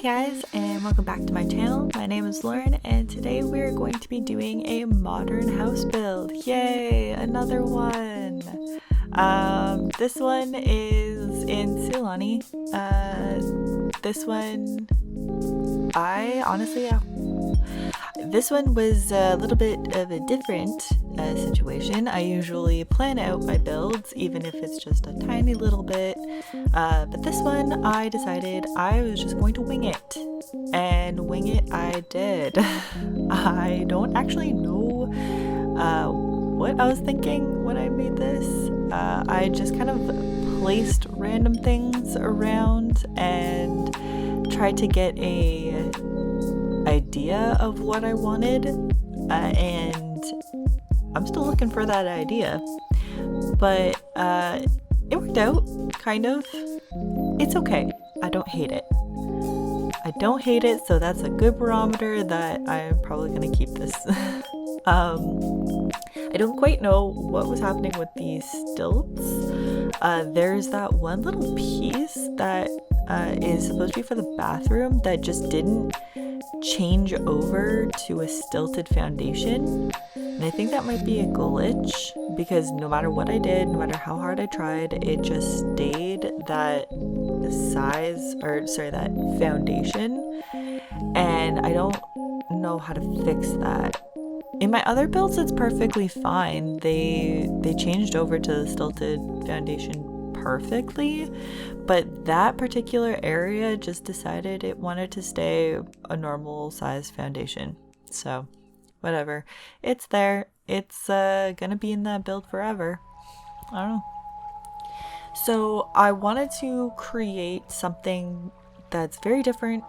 guys, and welcome back to my channel. My name is Lauren, and today we're going to be doing a modern house build. Yay, another one. This one is in Sulani. This one, this one was a little bit of a different situation. I usually plan out my builds, even if it's just a tiny little bit. But this one, I decided I was just going to wing it. And wing it I did. I don't actually know what I was thinking when I made this. I just kind of placed random things around and tried to get a idea of what I wanted, and I'm still looking for that idea, but it worked out, kind of. It's okay. I don't hate it. So that's a good barometer that I'm probably gonna keep this. I don't quite know what was happening with these stilts. There's that one little piece that is supposed to be for the bathroom that just didn't change over to a stilted foundation, and I think that might be a glitch, because no matter what I did, no matter how hard I tried, it just stayed that that foundation, and I don't know how to fix that. In my other builds, it's perfectly fine. They changed over to the stilted foundation perfectly, but that particular area just decided it wanted to stay a normal size foundation. So whatever, it's there. It's gonna be in that build forever. I don't know. So I wanted to create something that's very different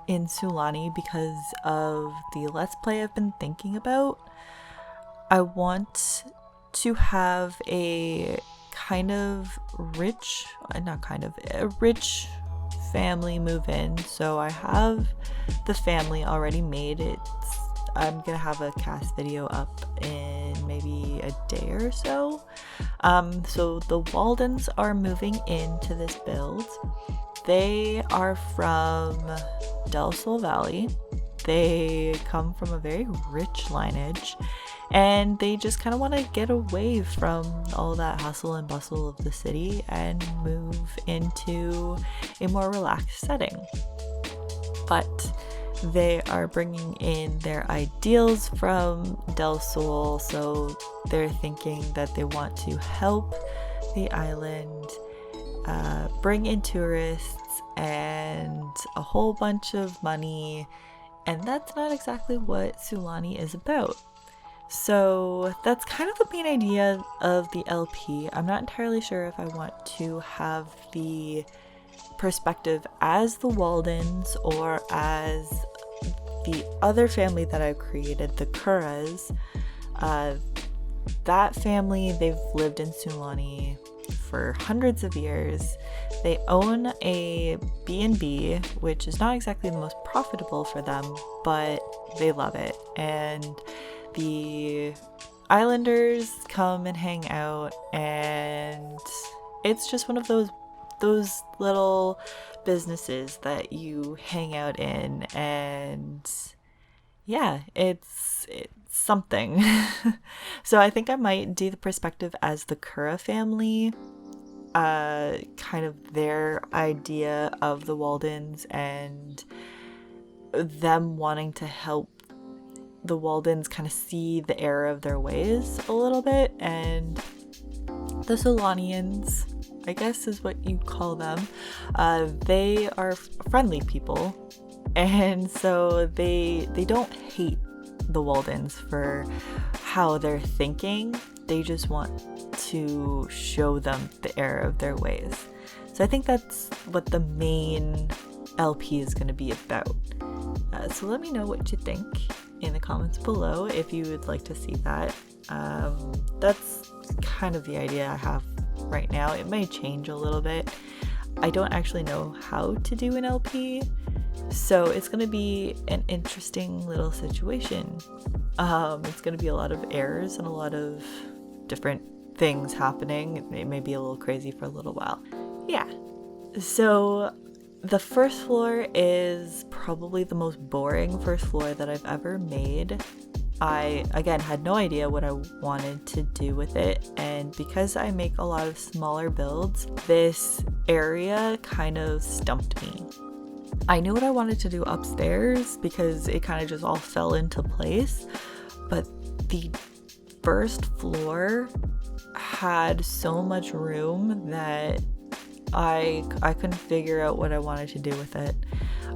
in Sulani because of the Let's Play I've been thinking about. I want to have a rich family move in. So I have the family already made. I'm gonna have a cast video up in maybe a day or so. So the Waldens are moving into this build. They are from Del Sol Valley. They come from a very rich lineage, and they just kind of want to get away from all that hustle and bustle of the city and move into a more relaxed setting. But they are bringing in their ideals from Del Sol, so they're thinking that they want to help the island, bring in tourists and a whole bunch of money, and that's not exactly what Sulani is about. So that's kind of the main idea of the LP. I'm not entirely sure if I want to have the perspective as the Waldens or as the other family that I've created, the Kuras. That family, they've lived in Sulani for hundreds of years. They own a B&B, which is not exactly the most profitable for them, but they love it. And the islanders come and hang out, and it's just one of those little businesses that you hang out in, and yeah, it's something. So I think I might do the perspective as the Kura family, kind of their idea of the Waldens and them wanting to help the Waldens kind of see the error of their ways a little bit, and the Sulanians, I guess is what you call them, they are friendly people, and so they don't hate the Waldens for how they're thinking. They just want to show them the error of their ways. So I think that's what the main LP is going to be about. So let me know what you think in the comments below if you would like to see that. That's kind of the idea I have right now. It may change a little bit. I don't actually know how to do an LP, so it's going to be an interesting little situation. It's going to be a lot of errors and a lot of different things happening. It may be a little crazy for a little while. Yeah. So The first floor is probably the most boring first floor that I've ever made. I, again, had no idea what I wanted to do with it, and because I make a lot of smaller builds, this area kind of stumped me. I knew what I wanted to do upstairs because it kind of just all fell into place, but the first floor had so much room that I couldn't figure out what I wanted to do with it.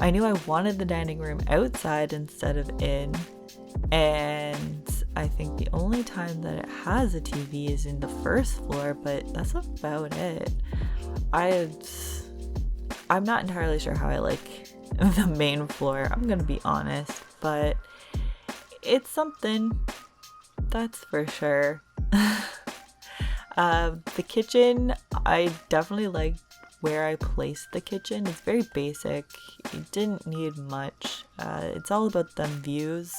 I knew I wanted the dining room outside instead of in, and I think the only time that it has a TV is in the first floor, but that's about it. I'm not entirely sure how I like the main floor, I'm gonna be honest, but it's something, that's for sure. The kitchen, I definitely like where I placed the kitchen. It's very basic. It didn't need much. It's all about them views,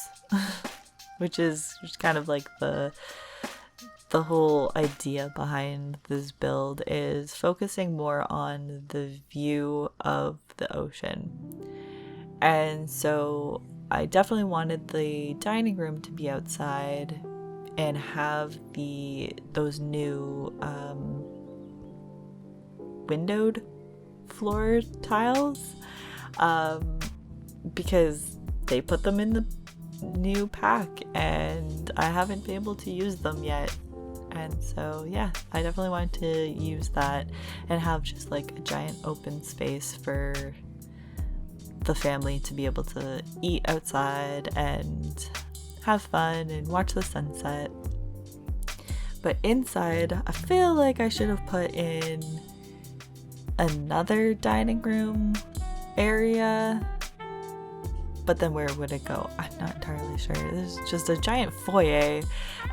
which is kind of like the whole idea behind this build, is focusing more on the view of the ocean. And so I definitely wanted the dining room to be outside and have those new windowed floor tiles, because they put them in the new pack and I haven't been able to use them yet. And so yeah, I definitely wanted to use that and have just like a giant open space for the family to be able to eat outside and have fun and watch the sunset. But inside, I feel like I should have put in another dining room area, but then where would it go? I'm not entirely sure. There's just a giant foyer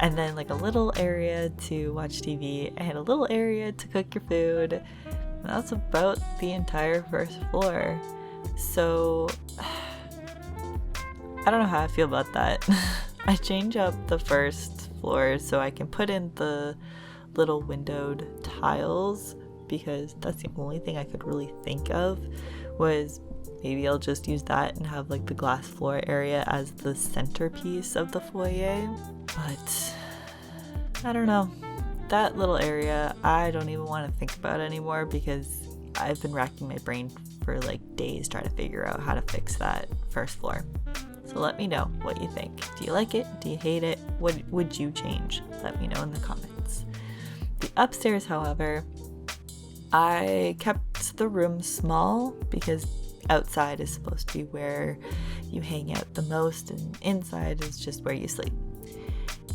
and then like a little area to watch TV and a little area to cook your food. And that's about the entire first floor. So I don't know how I feel about that. I change up the first floor so I can put in the little windowed tiles, because that's the only thing I could really think of, was maybe I'll just use that and have like the glass floor area as the centerpiece of the foyer. But I don't know. That little area, I don't even want to think about anymore, because I've been racking my brain for like days trying to figure out how to fix that first floor. So let me know what you think. Do you like it? Do you hate it? What would you change? Let me know in the comments. The upstairs, however, I kept the room small because outside is supposed to be where you hang out the most and inside is just where you sleep.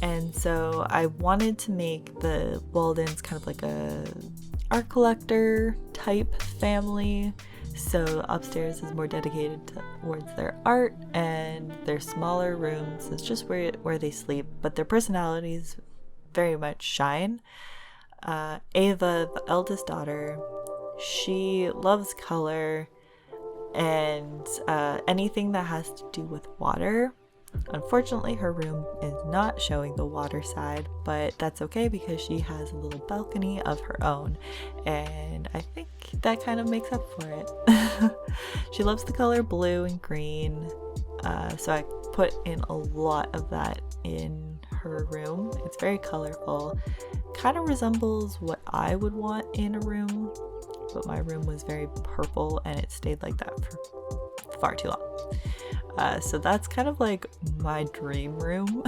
And so I wanted to make the Waldens kind of like a art collector type family. So upstairs is more dedicated towards their art, and their smaller rooms is just where they sleep, but their personalities very much shine. Ava, the eldest daughter, she loves color and anything that has to do with water. Unfortunately, her room is not showing the water side, but that's okay because she has a little balcony of her own, and I think that kind of makes up for it. She loves the color blue and green, so I put in a lot of that in her room. It's very colorful, kind of resembles what I would want in a room, but my room was very purple and it stayed like that for far too long. So that's kind of like my dream room.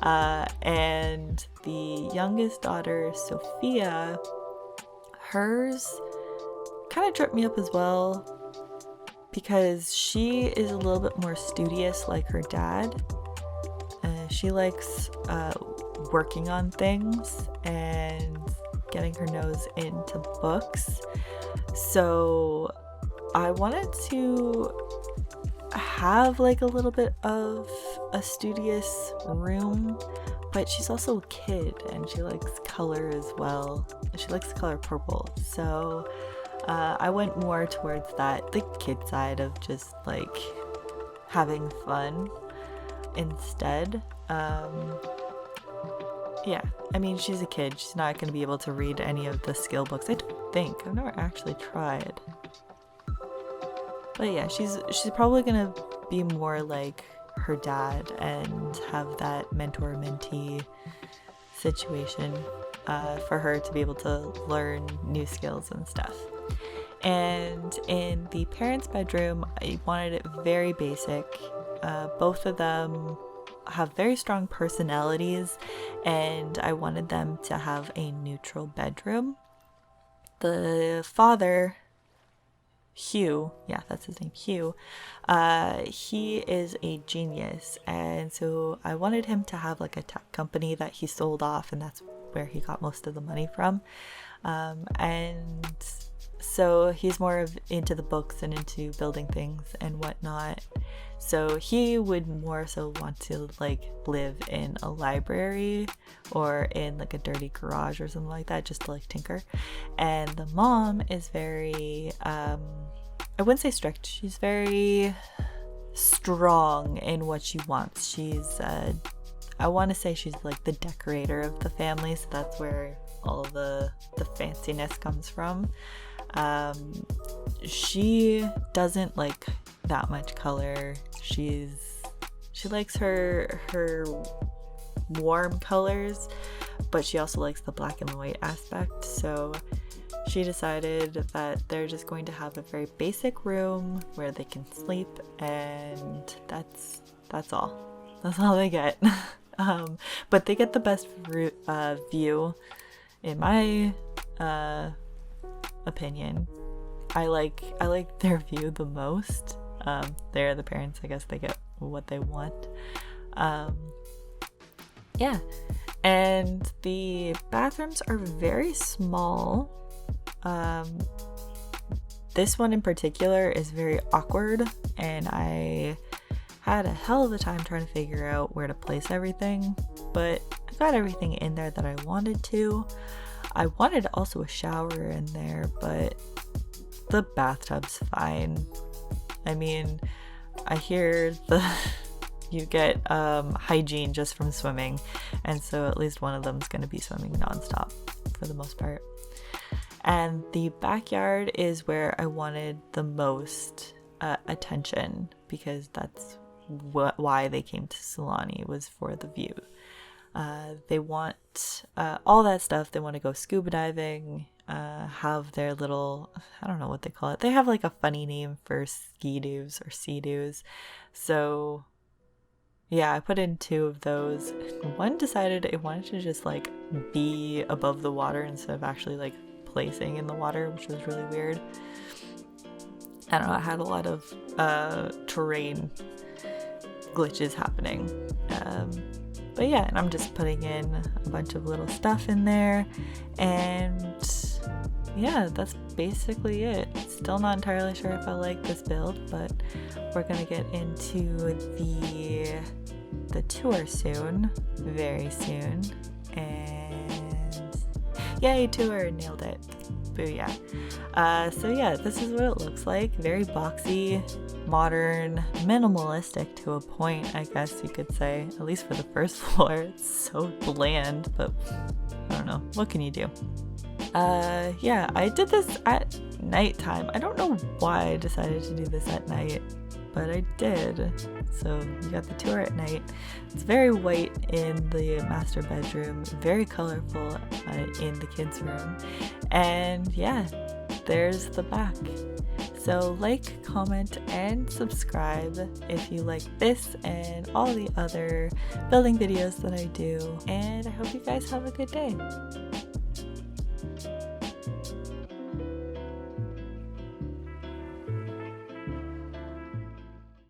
And the youngest daughter, Sophia, hers kind of tripped me up as well, because she is a little bit more studious like her dad. She likes working on things and getting her nose into books. So I wanted to have like a little bit of a studious room, but she's also a kid and she likes color as well. She likes the color purple. So I went more towards the kid side of just like having fun instead. Yeah, I mean, she's a kid. She's not going to be able to read any of the skill books. I don't think. I've never actually tried. But yeah, she's probably gonna be more like her dad and have that mentor-mentee situation for her to be able to learn new skills and stuff. And in the parents' bedroom, I wanted it very basic. Both of them have very strong personalities, and I wanted them to have a neutral bedroom. The father, Hugh, yeah, that's his name, Hugh, he is a genius, and so I wanted him to have like a tech company that he sold off, and that's where he got most of the money from. And so he's more into the books and into building things and whatnot. So he would more so want to like live in a library or in like a dirty garage or something like that, just to like tinker. And the mom is very, I wouldn't say strict. She's very strong in what she wants. She's, I want to say she's like the decorator of the family. So that's where all the fanciness comes from. She doesn't like that much color. She likes her warm colors, but she also likes the black and white aspect. So she decided that they're just going to have a very basic room where they can sleep, and that's all. That's all they get. But they get the best view, in my opinion. I like their view the most. They're the parents, I guess they get what they want. Yeah, and the bathrooms are very small. This one in particular is very awkward, and I had a hell of a time trying to figure out where to place everything, but I got everything in there that I wanted to. I wanted also a shower in there, but the bathtub's fine. I mean, I hear you get hygiene just from swimming, and so at least one of them's going to be swimming nonstop for the most part. And the backyard is where I wanted the most attention, because that's why they came to Sulani, was for the view. They want all that stuff. They want to go scuba diving, have their little, I don't know what they call it. They have like a funny name for ski-doos or sea-doos. So yeah, I put in 2 of those. One decided it wanted to just like be above the water instead of actually like placing in the water, which was really weird. I don't know, I had a lot of terrain glitches happening. But yeah, and I'm just putting in a bunch of little stuff in there, and yeah, that's basically it. Still not entirely sure if I like this build, but we're gonna get into the tour soon, very soon, and yay, tour, nailed it. Booyah. So yeah, this is what it looks like. Very boxy, modern, minimalistic to a point, I guess you could say, at least for the first floor. It's so bland, but I don't know, what can you do? Yeah, I did this at nighttime. I don't know why I decided to do this at night, but I did. So you got the tour at night. It's very white in the master bedroom, very colorful in the kids' room, and yeah, there's the back. So like, comment, and subscribe if you like this and all the other building videos that I do, and I hope you guys have a good day.